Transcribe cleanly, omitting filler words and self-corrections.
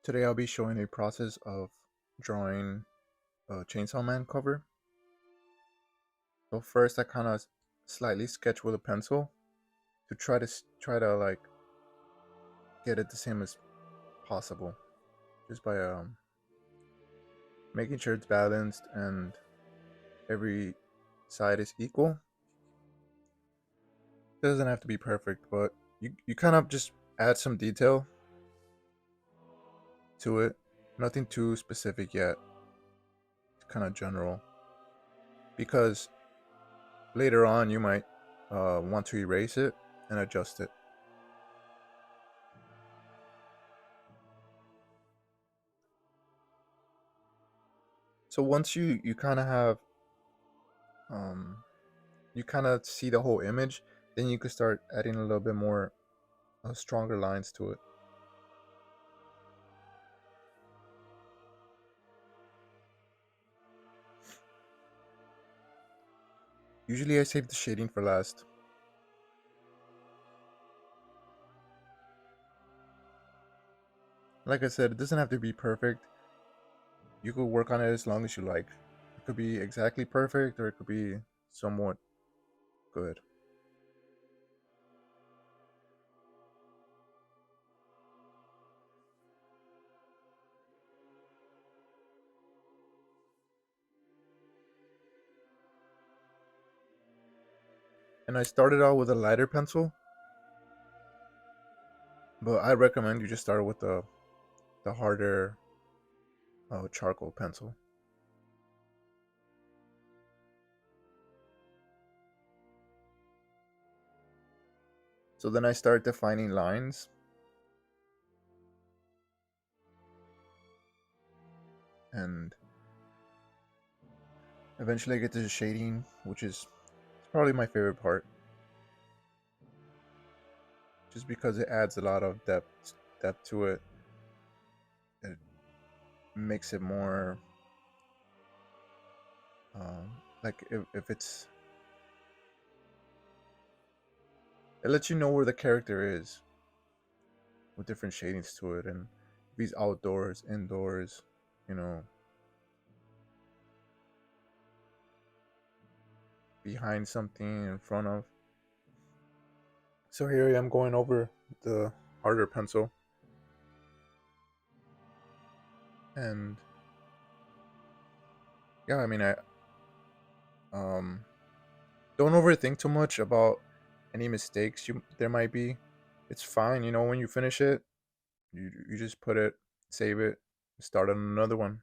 Today I'll be showing a process of drawing a Chainsaw Man cover. So first I kind of slightly sketch with a pencil to try to like get it the same as possible, just by making sure it's balanced and every side is equal. It doesn't have to be perfect, but you kind of just add some detail to it. Nothing too specific yet. It's kind of general because later on you might want to erase it and adjust it. So once you kind of have um, you kind of see the whole image, then you could start adding a little bit more stronger lines to it. Usually I save the shading for last. Like I said, it doesn't have to be perfect. You could work on it as long as you like. It could be exactly perfect or it could be somewhat good. And I started out with a lighter pencil, but I recommend you just start with the harder charcoal pencil. So then I start defining lines, and eventually I get to the shading, which is probably my favorite part, just because it adds a lot of depth to it. It makes it more like if it lets you know where the character is with different shadings to it, and if he's outdoors, indoors, you know, behind something, in front of. So here I am going over the harder pencil, and yeah, I mean I um don't overthink too much about any mistakes there might be. It's fine, when you finish it, you just put it, save it, start on another one.